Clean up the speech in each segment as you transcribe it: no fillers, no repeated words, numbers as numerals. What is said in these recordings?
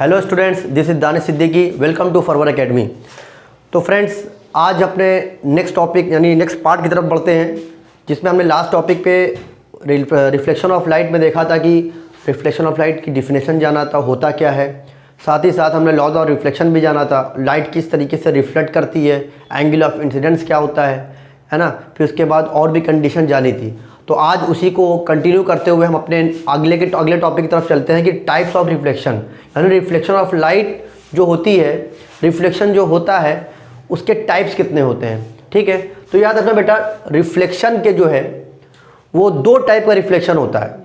Hello students, this is Danish Siddiqui. Welcome to forward academy. तो friends, आज अपने नेक्स्ट टॉपिक यानी नेक्स्ट पार्ट की तरफ बढ़ते हैं, जिसमें हमने लास्ट टॉपिक पे रिफ्लेक्शन ऑफ लाइट में देखा था कि रिफ्लेक्शन ऑफ लाइट की डिफिनेशन जाना था, होता क्या है। साथ ही साथ हमने लॉज ऑफ रिफ्लेक्शन भी जाना था, लाइट किस तरीके से रिफ्लेक्ट करती है, एंगल ऑफ इंसिडेंस क्या होता है ना। फिर उसके बाद और भी कंडीशन जानी थी। तो आज उसी को कंटिन्यू करते हुए हम अपने अगले टॉपिक की तरफ चलते हैं कि टाइप्स ऑफ रिफ्लेक्शन, यानी रिफ्लेक्शन ऑफ लाइट जो होती है, रिफ्लेक्शन जो होता है उसके टाइप्स कितने होते हैं। ठीक है, तो याद रखना बेटा, रिफ्लेक्शन के जो है वो दो टाइप का रिफ्लेक्शन होता है।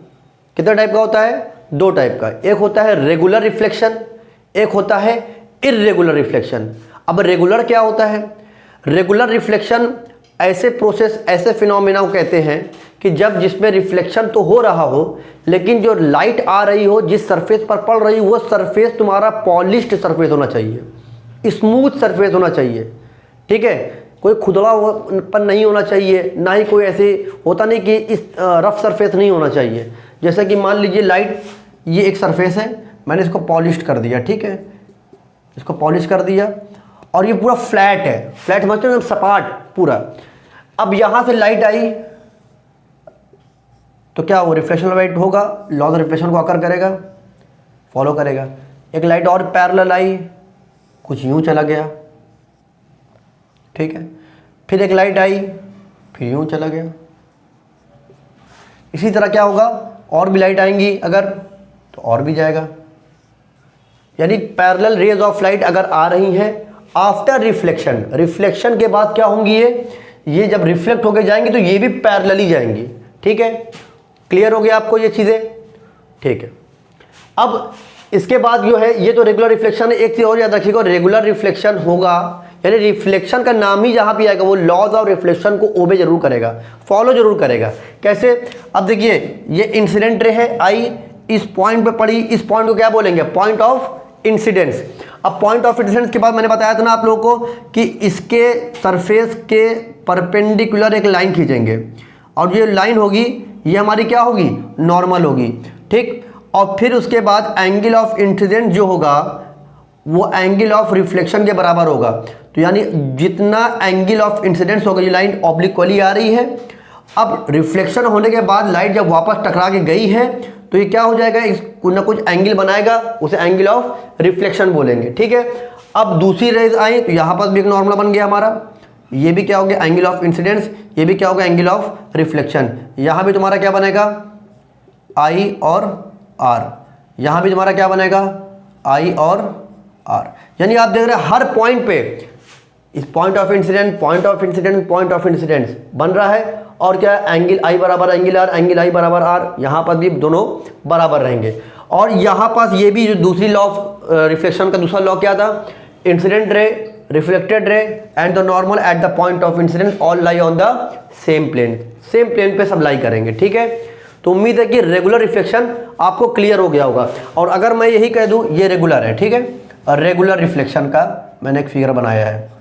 कितना टाइप का होता है? दो टाइप का। एक होता है रेगुलर रिफ्लेक्शन, एक होता है इर्रेगुलर रिफ्लेक्शन। अब रेगुलर क्या होता है? रेगुलर रिफ्लेक्शन ऐसे प्रोसेस, ऐसे फिनोमेना को कहते हैं कि जब जिसमें रिफ्लेक्शन तो हो रहा हो, लेकिन जो लाइट आ रही हो, जिस सरफेस पर पड़ रही हो, वो सरफेस तुम्हारा पॉलिश्ड सरफेस होना चाहिए, स्मूथ सरफेस होना चाहिए। ठीक है, कोई खुदड़ापन नहीं होना चाहिए, ना ही कोई ऐसे होता नहीं कि इस रफ सरफेस नहीं होना चाहिए। जैसे कि मान लीजिए लाइट, ये एक सरफेस है, मैंने इसको पॉलिश कर दिया। ठीक है, इसको पॉलिश कर दिया और ये पूरा फ्लैट है, फ्लैट मतलब सपाट पूरा। अब यहाँ से लाइट आई तो क्या वो रिफ्लेक्शन लाइट होगा, लॉ ऑफ रिफ्लेक्शन को आकर करेगा, फॉलो करेगा। एक लाइट और पैरेलल आई, कुछ यूं चला गया। ठीक है, फिर एक लाइट आई, फिर यूं चला गया। इसी तरह क्या होगा, और भी लाइट आएंगी अगर, तो और भी जाएगा। यानी पैरेलल रेज ऑफ लाइट अगर आ रही हैं आफ्टर रिफ्लेक्शन, रिफ्लेक्शन के बाद क्या होंगी, ये जब रिफ्लेक्ट होके जाएंगी तो ये भी पैरेलल ही जाएंगी। ठीक है, क्लियर हो गया आपको ये चीज़ें? ठीक है, अब इसके बाद जो है, ये तो रेगुलर रिफ्लेक्शन है। एक चीज़ और याद रखिएगा, रेगुलर रिफ्लेक्शन होगा यानी रिफ्लेक्शन का नाम ही जहाँ भी आएगा वो लॉज ऑफ रिफ्लेक्शन को ओबे जरूर करेगा, फॉलो जरूर करेगा। कैसे? अब देखिए, ये इंसिडेंट रे है, आई इस पॉइंट पे पड़ी, इस पॉइंट को क्या बोलेंगे? Point of incidence. अब पॉइंट ऑफ इंसिडेंस के बाद मैंने बताया था ना आप लोगों को कि इसके सरफेस के परपेंडिकुलर एक लाइन खींचेंगे, और ये लाइन होगी, ये हमारी क्या होगी? नॉर्मल होगी। ठीक, और फिर उसके बाद एंगल ऑफ इंसिडेंस जो होगा वो एंगल ऑफ रिफ्लेक्शन के बराबर होगा। तो यानी जितना एंगल ऑफ इंसिडेंस होगा, ये लाइन ऑब्लिक वाली आ रही है। अब रिफ्लेक्शन होने के बाद लाइट जब वापस टकरा के गई है तो ये क्या हो जाएगा, कुछ ना कुछ एंगल बनाएगा, उसे एंगल ऑफ रिफ्लेक्शन बोलेंगे। ठीक है, अब दूसरी रेज आई तो यहाँ पर भी एक नॉर्मल बन गया हमारा, ये भी क्या हो गया? Angle of incidence. ये भी क्या होगा? Angle of reflection. यहाँ भी तुम्हारा क्या बनेगा? आई और आर। यहाँ भी तुम्हारा क्या बनेगा? आई और आर। यानी आप देख रहे हैं हर पॉइंट पे इस point of incidence, point of incidence, point of incidence बन रहा है। और क्या? एंगल आई बराबर एंगल आर, एंगल आई बराबर आर। यहाँ पर भी दोनों बराबर रहेंगे। और यहाँ पास ये भी जो दूसरी लॉ ऑफ रिफ्लेक्शन का दूसरा लॉ क्या था? Incident ray, reflected ray and the normal at the point of incidence all lie on the same plane. Same plane पे सब लाई करेंगे। ठीक है, तो उम्मीद है कि रेगुलर रिफ्लेक्शन आपको क्लियर हो गया होगा। और अगर मैं यही कह दूं ये रेगुलर है, ठीक है, और रेगुलर रिफ्लेक्शन का मैंने एक फिगर बनाया है।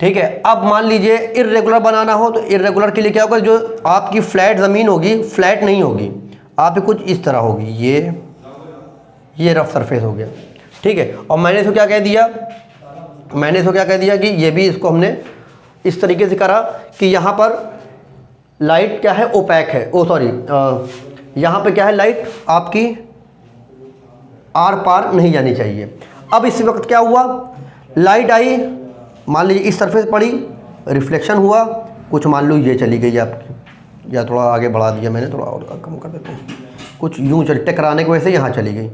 ठीक है, अब मान लीजिए इर्रेगुलर बनाना हो तो इर्रेगुलर के लिए क्या होगा? जो आपकी फ्लैट ज़मीन होगी, फ्लैट नहीं होगी, आप कुछ इस तरह होगी, ये रफ सरफेस हो गया। ठीक है, और मैंने इसको क्या कह दिया? मैंने इसको क्या कह दिया कि ये भी, इसको हमने इस तरीके से करा कि यहाँ पर लाइट क्या है? ओपैक है। यहाँ पे क्या है? लाइट आपकी आर पार नहीं जानी चाहिए। अब इस वक्त क्या हुआ? लाइट आई, मान लीजिए इस सरफेस पड़ी, रिफ्लेक्शन हुआ, कुछ मान लो ये चली गई आपकी, या थोड़ा आगे बढ़ा दिया मैंने, थोड़ा और कम कर देते हैं, कुछ यूँ टकराने की वजह से यहाँ चली गई।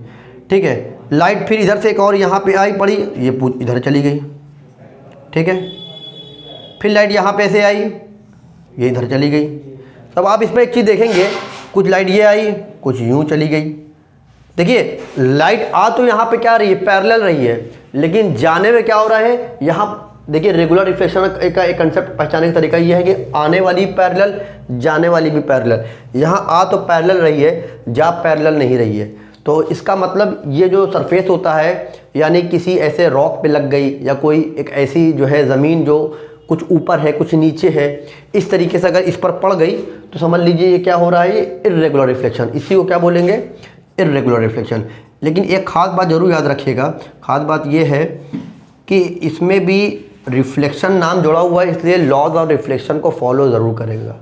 ठीक है, लाइट फिर इधर से एक और यहाँ पे आई पड़ी, ये इधर चली गई। ठीक है, फिर लाइट यहाँ पे ऐसे आई, ये इधर चली गई। तब आप इसमें एक चीज़ देखेंगे, कुछ लाइट ये आई, कुछ यूँ चली गई। देखिए, लाइट आ तो यहाँ पे क्या रही है? पैरेलल रही है, लेकिन जाने में क्या हो रहा है? यहाँ देखिए, रेगुलर रिफ्लेक्शन का एक कंसेप्ट पहचानने का तरीका ये है कि आने वाली पैरेलल, जाने वाली भी पैरेलल। यहाँ आ तो पैरेलल रही है, जा पैरेलल नहीं रही है। तो इसका मतलब ये जो सरफेस होता है, यानी किसी ऐसे रॉक पे लग गई, या कोई एक ऐसी जो है ज़मीन जो कुछ ऊपर है कुछ नीचे है, इस तरीके से अगर इस पर पड़ गई तो समझ लीजिए ये क्या हो रहा है? ये इर्रेगुलर रिफ्लेक्शन। इसी को क्या बोलेंगे? Irregular reflection. लेकिन एक ख़ास बात ज़रूर याद रखिएगा, ख़ास बात ये है कि इसमें भी रिफ्लेक्शन नाम जुड़ा हुआ है, इसलिए लॉज ऑफ रिफ्लेक्शन को फॉलो ज़रूर करेगा।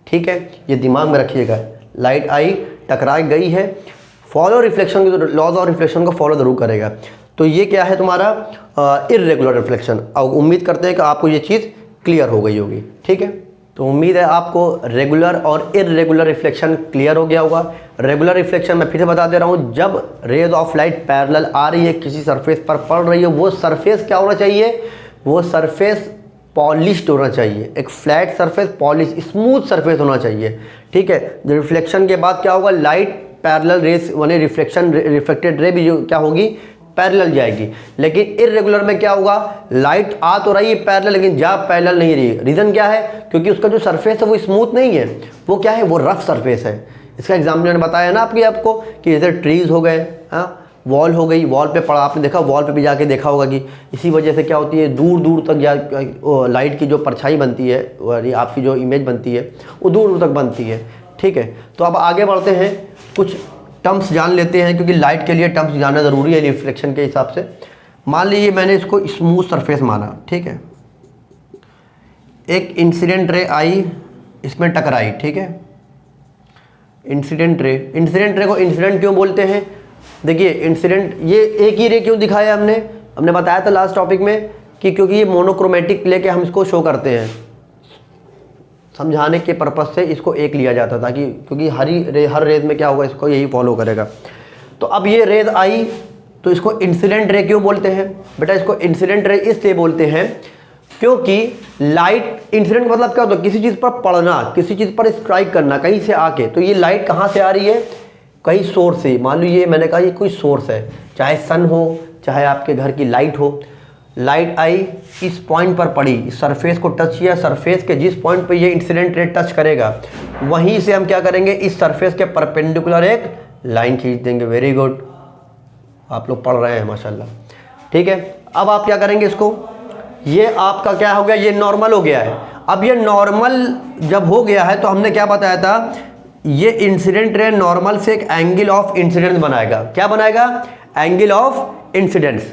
ठीक है, ये दिमाग में रखिएगा। लाइट आई, टकरा गई है, follow reflection, laws of reflection को फॉलो ज़रूर करेगा। तो ये क्या है तुम्हारा इर्रेगुलर रिफ्लेक्शन। अब उम्मीद करते हैं कि आपको ये चीज़ क्लियर हो गई होगी। ठीक है, तो उम्मीद है आपको रेगुलर और इर्रेगुलर रिफ्लेक्शन क्लियर हो गया होगा। रेगुलर रिफ्लेक्शन मैं फिर से बता दे रहा हूँ, जब रेज ऑफ लाइट पैरेलल आ रही है, किसी सरफेस पर पड़ रही है, वो सरफेस क्या होना चाहिए, वो सरफेस पॉलिश्ड होना चाहिए। एक flat surface, polish, smooth surface होना चाहिए। ठीक है, रिफ्लेक्शन के बाद क्या होगा, लाइट पैरेलल रेस वाले रिफ्लेक्शन, रिफ्लेक्टेड रे भी जो क्या होगी, पैरेलल जाएगी। लेकिन इर्रेगुलर में क्या होगा, लाइट आ तो रही है पैरेलल, लेकिन जा पैरेलल नहीं रही। रीज़न क्या है, क्योंकि उसका जो सरफेस है वो स्मूथ नहीं है, वो क्या है, वो रफ सरफेस है। इसका एग्जाम्पल मैंने बताया ना आपको कि जैसे ट्रीज़ हो गए, हाँ, वॉल हो गई, वॉल पे पड़ा, आपने देखा वॉल पे भी जाके देखा होगा कि इसी वजह से क्या होती है, दूर दूर तक लाइट की जो परछाई बनती है, आपकी जो इमेज बनती है, वो दूर दूर तक बनती है। ठीक है, तो अब आगे बढ़ते हैं, कुछ टर्म्स जान लेते हैं, क्योंकि लाइट के लिए टर्म्स जानना ज़रूरी है रिफ्लेक्शन के हिसाब से। मान लीजिए मैंने इसको स्मूथ सरफेस माना, ठीक है, एक इंसिडेंट रे आई, इसमें टकराई। ठीक है, इंसिडेंट रे को इंसिडेंट क्यों बोलते हैं, देखिए इंसिडेंट, ये एक ही रे क्यों दिखाया हमने बताया था लास्ट टॉपिक में कि क्योंकि ये मोनोक्रोमेटिक लेके हम इसको शो करते हैं, समझाने के पर्पज़ से इसको एक लिया जाता था कि क्योंकि हर रेज में क्या होगा, इसको यही फॉलो करेगा। तो अब ये रेज आई, तो इसको इंसिडेंट रे क्यों बोलते हैं बेटा, इसको इंसिडेंट रे इसलिए बोलते हैं क्योंकि लाइट, इंसिडेंट मतलब क्या होता है, किसी चीज़ पर पड़ना, किसी चीज़ पर स्ट्राइक करना कहीं से आके। तो ये लाइट कहाँ से आ रही है, कहीं सोर्स से। मान लो ये मैंने कहा ये कोई सोर्स है, चाहे सन हो, चाहे आपके घर की लाइट हो। लाइट आई, इस पॉइंट पर पड़ी, इस सरफेस को टच किया, सरफेस के जिस पॉइंट पे ये इंसिडेंट रे टच करेगा, वहीं से हम क्या करेंगे, इस सरफेस के परपेंडिकुलर एक लाइन खींच देंगे। वेरी गुड, आप लोग पढ़ रहे हैं माशाल्लाह। ठीक है, अब आप क्या करेंगे, इसको, ये आपका क्या हो गया, ये नॉर्मल हो गया है। अब ये नॉर्मल जब हो गया है, तो हमने क्या बताया था, ये इंसिडेंट रे नॉर्मल से एक एंगल ऑफ इंसिडेंस बनाएगा। क्या बनाएगा, angle of incidence.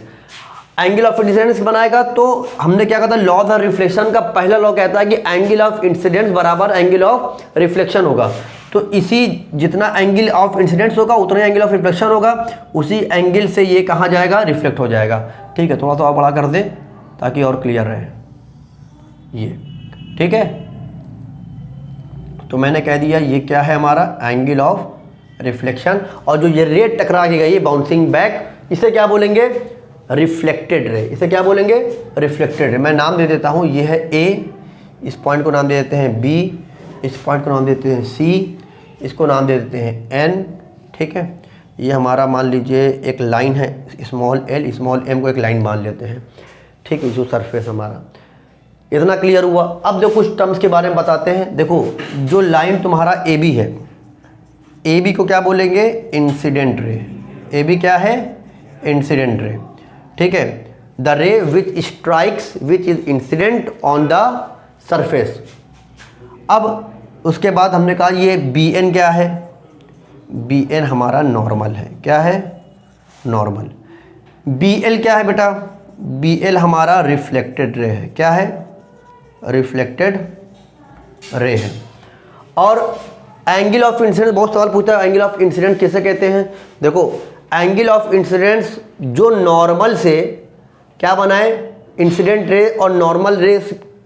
Angle of incidence बनाएगा, तो हमने क्या कहा था, लॉ ऑफ रिफ्लेक्शन का पहला लॉ कहता है कि एंगल ऑफ इंसिडेंस बराबर एंगल ऑफ रिफ्लेक्शन होगा। तो इसी जितना एंगल ऑफ इंसिडेंस होगा उतना एंगल ऑफ रिफ्लेक्शन होगा, उसी एंगल से ये कहाँ जाएगा, रिफ्लेक्ट हो जाएगा। ठीक है, थोड़ा सा और बड़ा कर दे ताकि और क्लियर रहे ये। ठीक है, तो मैंने कह दिया ये क्या है हमारा, एंगल ऑफ रिफ्लेक्शन। और जो ये रे टकरा के गई बाउंसिंग बैक, इसे क्या बोलेंगे, रिफ्लेक्टेड रे। इसे क्या बोलेंगे, रिफ्लेक्टेड रे। मैं नाम दे देता हूँ, ये है ए, इस पॉइंट को नाम दे देते हैं बी, इस पॉइंट को नाम देते हैं सी, इसको नाम दे देते हैं एन। ठीक है, ये हमारा मान लीजिए एक लाइन है, स्मॉल एल, स्मॉल एम को एक लाइन मान लेते हैं। ठीक है, जो सरफेस हमारा, इतना क्लियर हुआ। अब जो कुछ टर्म्स के बारे में बताते हैं। देखो, जो लाइन तुम्हारा ए बी है, ए बी को क्या बोलेंगे, इंसिडेंट रे। ए बी क्या है, इंसिडेंट रे। ठीक है, द रे विच strikes which is incident on the surface. अब उसके बाद हमने कहा ये बी एन क्या है, बी एन हमारा नॉर्मल है। क्या है, नॉर्मल। बी एल क्या है बेटा, बी एल हमारा रिफ्लेक्टेड रे है। क्या है, रिफ्लेक्टेड रे है। और एंगल ऑफ इंसिडेंस, बहुत सवाल पूछता है एंगल ऑफ इंसिडेंस किसे कहते हैं। देखो, एंगल ऑफ इंसिडेंस जो नॉर्मल से क्या बनाए, इंसिडेंट रे और नॉर्मल रे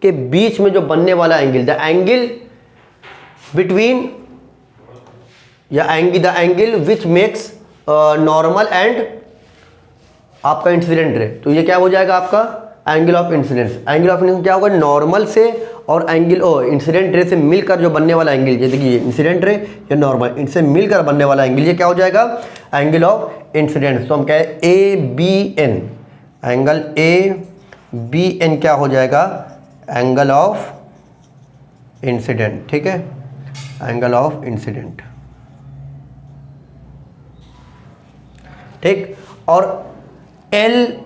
के बीच में जो बनने वाला एंगल, द एंगल बिटवीन, या the angle which makes normal and आपका इंसिडेंट रे। तो ये क्या हो जाएगा आपका angle of incidence. Angle of incidence क्या होगा, नॉर्मल से और एंगल इंसिडेंट रे से मिलकर जो बनने वाला एंगल, जैसे कि ये इंसिडेंट रे, ये नॉर्मल, इनसे मिलकर बनने वाला एंगल, ये क्या हो जाएगा, एंगल ऑफ इंसिडेंस। तो हम कहें A B N, angle A B N क्या हो जाएगा, एंगल ऑफ इंसिडेंट। ठीक है, एंगल ऑफ इंसिडेंट। ठीक, और एल,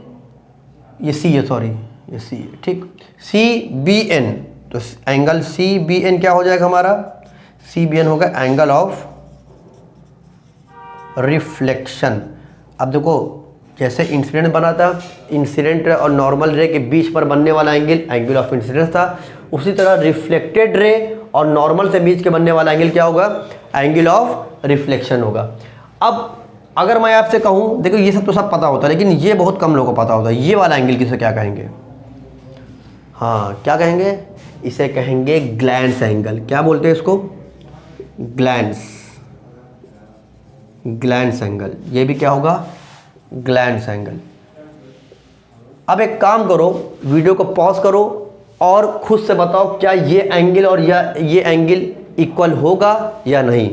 ये सी है, सॉरी ये सी है। ठीक, सी बी एन, तो एंगल सी बी एन क्या हो जाएगा हमारा, सी बी एन होगा एंगल ऑफ रिफ्लेक्शन। अब देखो जैसे इंसिडेंट बना था, इंसिडेंट और नॉर्मल रे के बीच पर बनने वाला एंगल एंगल ऑफ इंसिडेंस था, उसी तरह रिफ्लेक्टेड रे और नॉर्मल से बीच के बनने वाला एंगल क्या होगा, एंगल ऑफ रिफ्लेक्शन होगा। अब अगर मैं आपसे कहूँ, देखो ये सब तो सब पता होता है, लेकिन ये बहुत कम लोगों को पता होता है, ये वाला एंगल किसे क्या कहेंगे? हाँ क्या कहेंगे? इसे कहेंगे ग्लैंस एंगल। क्या बोलते हैं इसको? Glance angle. ये भी क्या होगा? Glance angle. अब एक काम करो, वीडियो को पॉज करो और खुद से बताओ क्या ये एंगल और ये एंगल इक्वल होगा या नहीं।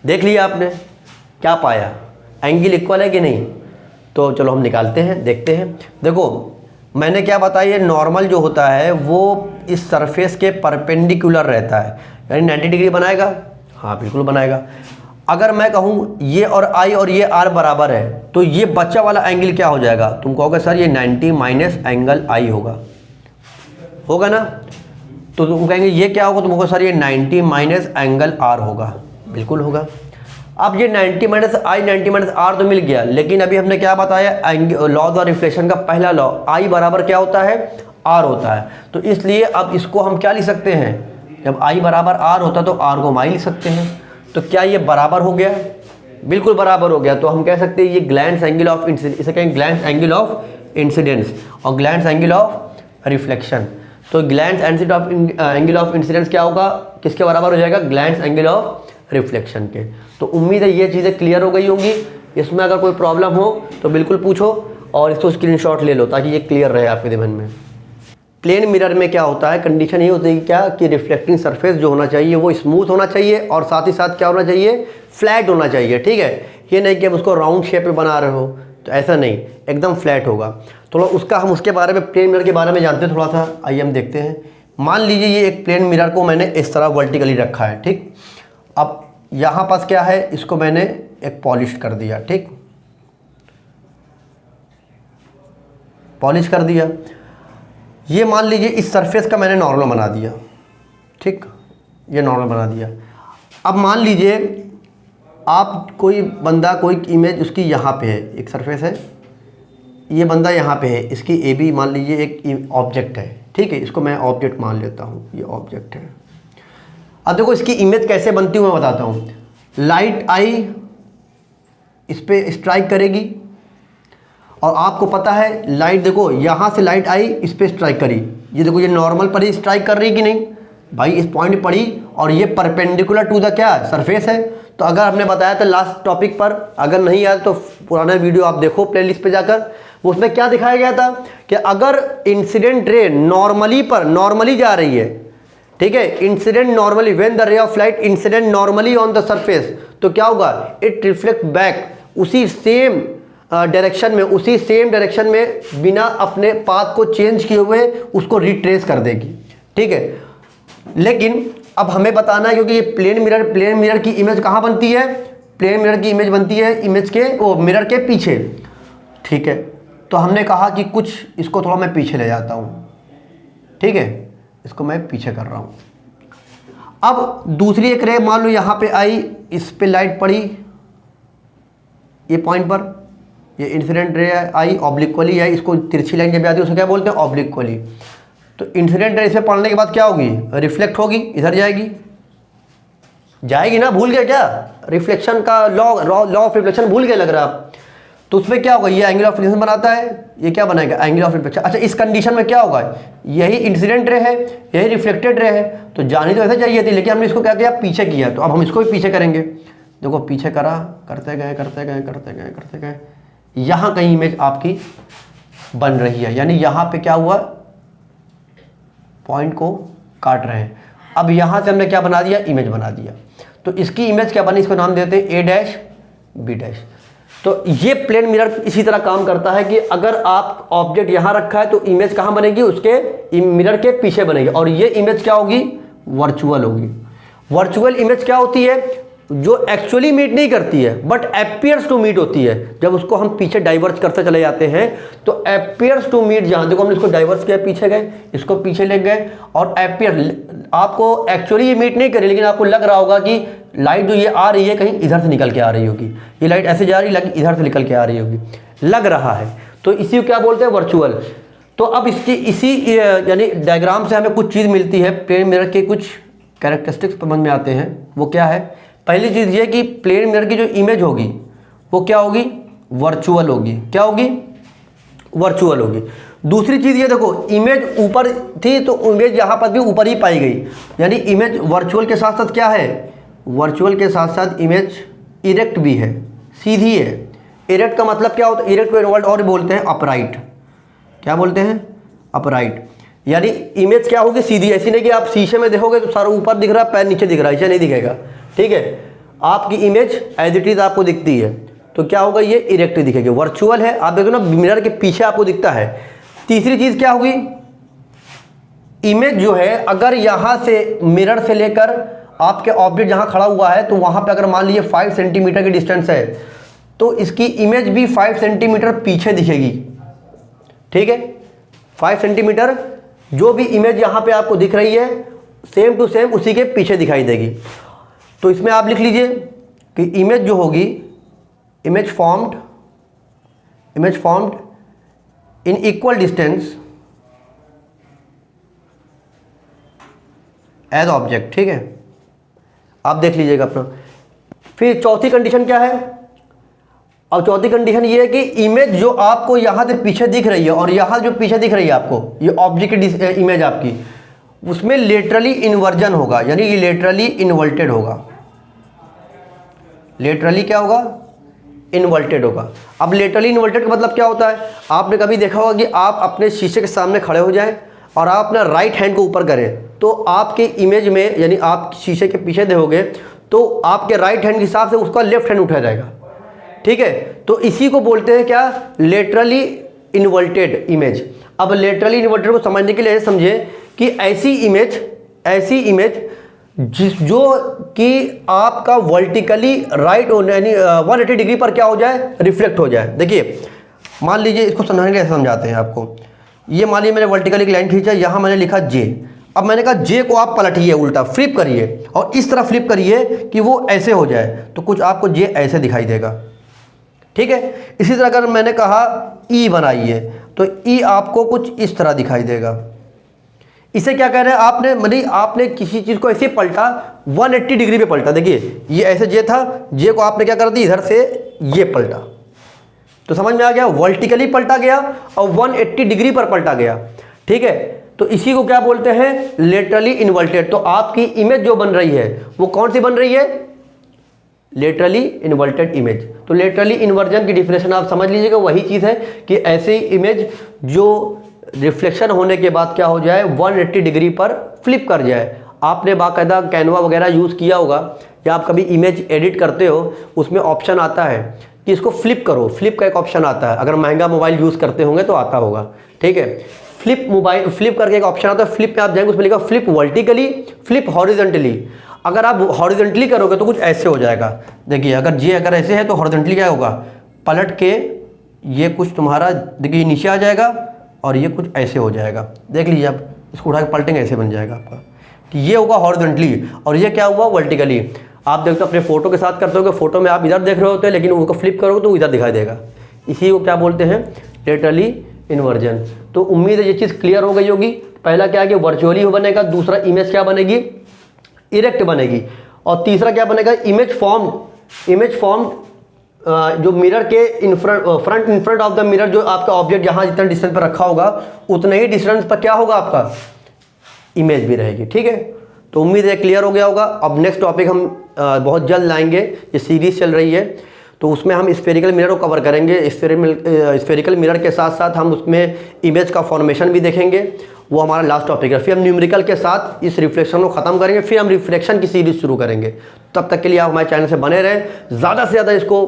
देख लिया आपने, क्या पाया? एंगल इक्वल है कि नहीं? तो चलो हम निकालते हैं, देखते हैं। देखो मैंने क्या बताया, ये नॉर्मल जो होता है वो इस सरफेस के परपेंडिकुलर रहता है, यानी 90 डिग्री बनाएगा। हाँ बिल्कुल बनाएगा। अगर मैं कहूँ ये और आई और ये आर बराबर है, तो ये बच्चा वाला एंगल क्या हो जाएगा? तुम कहोगे सर ये 90 माइनस एंगल आई होगा ना? तो तुम कहेंगे ये क्या होगा? तुम कहोगे सर ये 90 माइनस एंगल आर होगा। बिल्कुल होगा। अब ये 90 माइनस आई 90 माइनस आर तो मिल गया, लेकिन अभी हमने क्या बताया, लॉ ऑफ द रिफ्लेक्शन का पहला लॉ, आई बराबर क्या होता है? आर होता है। तो इसलिए अब इसको हम क्या लिख सकते हैं? जब आई बराबर आर होता है तो आर को हम आई लिख सकते हैं। तो क्या ये बराबर हो गया? बिल्कुल बराबर हो गया। तो हम कह सकते हैं ये ग्लैंस एंगल ऑफ इंसिडेंस, इसे कहेंगे ग्लैंस एंगल ऑफ इंसिडेंस और ग्लैंस एंगल ऑफ रिफ्लेक्शन। तो ग्लैंस एंगल ऑफ इंसिडेंस क्या होगा? किसके बराबर हो जाएगा? ग्लैंस एंगल ऑफ रिफ्लेक्शन के। तो उम्मीद है ये चीज़ें क्लियर हो गई होंगी। इसमें अगर कोई प्रॉब्लम हो तो बिल्कुल पूछो और इसको स्क्रीनशॉट ले लो ताकि ये क्लियर रहे आपके दिमाग में। प्लेन मिरर में क्या होता है, कंडीशन ये होती है कि क्या कि रिफ्लेक्टिंग सरफेस जो होना चाहिए वो स्मूथ होना चाहिए और साथ ही साथ क्या होना चाहिए? फ्लैट होना चाहिए। ठीक है, ये नहीं कि आप उसको राउंड शेप में बना रहे हो, तो ऐसा नहीं, एकदम फ्लैट होगा। थोड़ा उसका हम उसके बारे में, प्लेन मिरर के बारे में जानते हैं थोड़ा सा। आइए हम देखते हैं। मान लीजिए ये एक प्लेन मिरर को मैंने इस तरह वर्टिकली रखा है। ठीक, अब यहाँ पास क्या है, इसको मैंने एक पॉलिश कर दिया। ठीक, पॉलिश कर दिया। ये मान लीजिए इस सरफेस का मैंने नॉर्मल बना दिया। ठीक, ये नॉर्मल बना दिया। अब मान लीजिए आप कोई बंदा, कोई इमेज उसकी यहाँ पे है, एक सरफेस है, ये बंदा यहाँ पे है, इसकी ए बी मान लीजिए एक ऑब्जेक्ट है। ठीक है, इसको मैं ऑब्जेक्ट मान लेता हूँ, ये ऑब्जेक्ट है। अब देखो इसकी इमेज कैसे बनती है मैं बताता हूँ। लाइट आई इस पर स्ट्राइक करेगी और आपको पता है लाइट, देखो यहाँ से लाइट आई इस पर स्ट्राइक करी, ये देखो ये नॉर्मल पर ही स्ट्राइक कर रही कि नहीं भाई, इस पॉइंट पड़ी और ये परपेंडिकुलर टू द क्या सरफेस है। तो अगर हमने बताया था लास्ट टॉपिक पर, अगर नहीं आया तो पुराना वीडियो आप देखो प्लेलिस्ट पे जाकर, उसमें क्या दिखाया गया था कि अगर इंसिडेंट रे नॉर्मली जा रही है, ठीक है, incident normally, when the ray of light incident normally on the surface, तो क्या होगा? इट रिफ्लेक्ट बैक उसी सेम डायरेक्शन में, उसी सेम डायरेक्शन में बिना अपने पाथ को चेंज किए हुए उसको रिट्रेस कर देगी। ठीक है, लेकिन अब हमें बताना है, क्योंकि ये प्लेन मिरर की इमेज कहाँ बनती है? प्लेन मिरर की इमेज बनती है इमेज के मिरर के पीछे। ठीक है, तो हमने कहा कि कुछ इसको थोड़ा मैं पीछे ले जाता हूँ। ठीक है, इसको मैं पीछे कर रहा हूँ। अब दूसरी एक रे मान लो यहाँ पे आई, इस पे लाइट पड़ी, ये पॉइंट पर ये इंसिडेंट रे आई ऑब्लिक्वली आई, इसको तिरछी लाइन जब आती है उसको क्या बोलते हैं? ऑब्लिक्वली। तो इंसिडेंट रे इसे पढ़ने के बाद क्या होगी? रिफ्लेक्ट होगी, इधर जाएगी ना, भूल गए क्या? रिफ्लेक्शन का लॉ ऑफ रिफ्लेक्शन भूल गए लग रहा है आप। तो उसमें क्या होगा? ये एंगल ऑफ रिफ्लेक्शन बनाता है, ये क्या बनाएगा? Angle of reflection. अच्छा, इस कंडीशन में क्या होगा? यही इंसिडेंट रे है, यही रिफ्लेक्टेड रे है, तो जानी तो ऐसे चाहिए थी, लेकिन हमने इसको क्या किया? पीछे किया। तो अब हम इसको भी पीछे करेंगे। देखो पीछे करा, करते गए, यहाँ कहीं इमेज आपकी बन रही है, यानी यहाँ पे क्या हुआ? पॉइंट को काट रहे हैं। अब यहाँ से हमने क्या बना दिया? इमेज बना दिया। तो इसकी इमेज क्या बनी? इसको नाम देते हैं ए डैश बी डैश। तो ये प्लेन मिरर इसी तरह काम करता है कि अगर आप ऑब्जेक्ट यहाँ रखा है तो इमेज कहाँ बनेगी? उसके मिरर के पीछे बनेगी, और ये इमेज क्या होगी? वर्चुअल होगी। वर्चुअल इमेज क्या होती है? जो एक्चुअली मीट नहीं करती है बट एपियर्स टू मीट होती है। जब उसको हम पीछे डाइवर्स करते चले जाते हैं तो एपियर्स टू मीट, जहाँ देखो हमने इसको डाइवर्स किया, पीछे गए, इसको पीछे ले गए, और एपियर आपको एक्चुअली ये मीट नहीं करी, लेकिन आपको लग रहा होगा कि लाइट जो ये आ रही है कहीं इधर से निकल के आ रही होगी, ये लाइट ऐसे जा रही है इधर से निकल के आ रही होगी, लग रहा है। तो इसी को क्या बोलते हैं, वर्चुअल। तो अब इसी यानी डायग्राम से हमें कुछ चीज़ मिलती है, प्लेन मिरर के कुछ कैरेक्टरिस्टिक्स समझ में आते हैं। वो क्या है, पहली चीज़ ये कि प्लेन मिरर की जो इमेज होगी वो क्या होगी, वर्चुअल होगी। क्या होगी, वर्चुअल होगी। दूसरी चीज़ ये देखो, इमेज ऊपर थी तो इमेज यहाँ पर भी ऊपर ही पाई गई, यानी इमेज वर्चुअल के साथ साथ क्या है, वर्चुअल के साथ साथ इमेज इरेक्ट भी है, सीधी है। इरेक्ट का मतलब क्या होता है, इरेक्ट को वर्ड और बोलते हैं अपराइट। क्या बोलते हैं, अपराइट। यानी इमेज क्या होगी, सीधी। ऐसी नहीं कि आप शीशे में देखोगे तो सारा ऊपर दिख रहा है, पैर नीचे दिख रहा है, ऐसा नहीं दिखेगा। ठीक है, आपकी इमेज एज इट इज आपको दिखती है, तो क्या होगा, ये इरेक्ट दिखेगी, वर्चुअल है। आप देखो ना, मिरर के पीछे आपको दिखता है। तीसरी चीज क्या होगी, इमेज जो है अगर यहां से मिरर से लेकर आपके ऑब्जेक्ट जहां खड़ा हुआ है, तो वहां पे अगर मान लीजिए 5 सेंटीमीटर की डिस्टेंस है, तो इसकी इमेज भी 5 सेंटीमीटर पीछे दिखेगी। ठीक है, 5 सेंटीमीटर जो भी इमेज यहां पे आपको दिख रही है, सेम टू सेम उसी के पीछे दिखाई देगी। तो इसमें आप लिख लीजिए कि इमेज जो होगी, image formed in equal distance as object. ठीक है, आप देख लीजिएगा अपना। फिर चौथी कंडीशन क्या है, अब चौथी कंडीशन ये है कि इमेज जो आपको यहां से पीछे दिख रही है और यहां जो पीछे दिख रही है आपको, ये ऑब्जेक्ट की इमेज आपकी, उसमें लेटरली इन्वर्जन होगा, यानी ये लेटरली इन्वर्टेड होगा। लेटरली क्या होगा, इन्वर्टेड होगा। अब लेटरली इन्वर्टेड का मतलब क्या होता है, आपने कभी देखा होगा कि आप अपने शीशे के सामने खड़े हो जाएं और आप अपना राइट हैंड को ऊपर करें, तो आपके इमेज में, यानी आप शीशे के पीछे देखोगे तो आपके राइट हैंड के हिसाब से उसका लेफ्ट हैंड उठा जाएगा। ठीक है, तो इसी को बोलते हैं क्या, लेटरली इन्वर्टेड इमेज। अब लेटरली इन्वर्टेड को समझने के लिए समझे कि ऐसी इमेज जो कि आपका वर्टिकली राइट यानी 180 डिग्री पर क्या हो जाए, रिफ्लेक्ट हो जाए। देखिए, मान लीजिए, इसको समझाने के लिए समझाते हैं आपको। ये मान लीजिए मैंने वर्टिकली एक लाइन खींचा, यहाँ मैंने लिखा जे। अब मैंने कहा जे को आप पलटिए, उल्टा फ्लिप करिए और इस तरह फ्लिप करिए कि वो ऐसे हो जाए, तो कुछ आपको जे ऐसे दिखाई देगा। ठीक है, इसी तरह अगर मैंने कहा ई बनाइए, तो ई आपको कुछ इस तरह दिखाई देगा। इसे क्या कह रहे हैं, आपने किसी चीज़ को ऐसे पलटा, 180 डिग्री पे पलटा। देखिए, ये ऐसे जे था, जे को आपने क्या कर दिया, इधर से ये पलटा, तो समझ में आ गया, वर्टिकली पलटा गया और 180 डिग्री पर पलटा गया। ठीक है, तो इसी को क्या बोलते हैं, लेटरली इन्वर्टेड। तो आपकी इमेज जो बन रही है वो कौन सी बन रही है, लेटरली इन्वर्टेड इमेज। तो लेटरली इन्वर्जन की डिफिनेशन आप समझ लीजिएगा, वही चीज़ है कि ऐसी इमेज जो रिफ्लेक्शन होने के बाद क्या हो जाए, 180 डिग्री पर फ्लिप कर जाए। आपने बाकायदा कैनवा वगैरह यूज़ किया होगा, या आप कभी इमेज एडिट करते हो, उसमें ऑप्शन आता है कि इसको फ्लिप करो। फ्लिप का एक ऑप्शन आता है, अगर महंगा मोबाइल यूज़ करते होंगे तो आता होगा। ठीक है, फ्लिप करके एक ऑप्शन आता है, फ्लिप पे आप जाएंगे, उसमें लिखा फ्लिप वर्टिकली, फ्लिप हॉरिजॉन्टली। अगर आप हॉरिजॉन्टली करोगे तो कुछ ऐसे हो जाएगा। देखिए, अगर ऐसे है तो हॉरिजॉन्टली क्या होगा, पलट के ये कुछ तुम्हारा, देखिए नीचे आ जाएगा और ये कुछ ऐसे हो जाएगा। देख लीजिए, आप इसको उठा के पलटेंगे, ऐसे बन जाएगा आपका, कि ये होगा हॉरिजॉन्टली और ये क्या हुआ, वर्टिकली। आप देखते हो अपने फोटो के साथ करते हो, फोटो में आप इधर देख रहे होते हैं, लेकिन उनको फ्लिप करोगे तो इधर दिखाई देगा। इसी को क्या बोलते हैं, लेटरली इन्वर्जन। तो उम्मीद है ये चीज़ क्लियर हो गई होगी। पहला क्या है कि वर्चुअली बनेगा, दूसरा इमेज क्या बनेगी, इरेक्ट बनेगी, और तीसरा क्या बनेगा, इमेज फॉर्म जो मिरर के front in front of the mirror, जो आपका ऑब्जेक्ट जहां जितना डिस्टेंस पर रखा होगा उतने ही डिस्टेंस पर क्या होगा, आपका इमेज भी रहेगी। ठीक है, तो उम्मीद है क्लियर हो गया होगा। अब नेक्स्ट टॉपिक हम बहुत जल्द लाएंगे, ये सीरीज चल रही है, तो उसमें हम स्फेरिकल मिरर को कवर करेंगे। स्फेरिकल मिरर के साथ साथ हम उसमें इमेज का फॉर्मेशन भी देखेंगे, वो हमारा लास्ट टॉपिक है। फिर हम न्यूमेरिकल के साथ इस रिफ्लेक्शन को ख़त्म करेंगे, फिर हम रिफ्लेक्शन की सीरीज शुरू करेंगे। तब तक के लिए आप हमारे चैनल से बने रहें, ज़्यादा से ज़्यादा इसको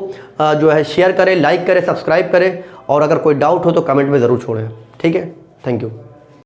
जो है शेयर करें, लाइक करें, सब्सक्राइब करें, और अगर कोई डाउट हो तो कमेंट में ज़रूर छोड़ें। ठीक है, थैंक यू।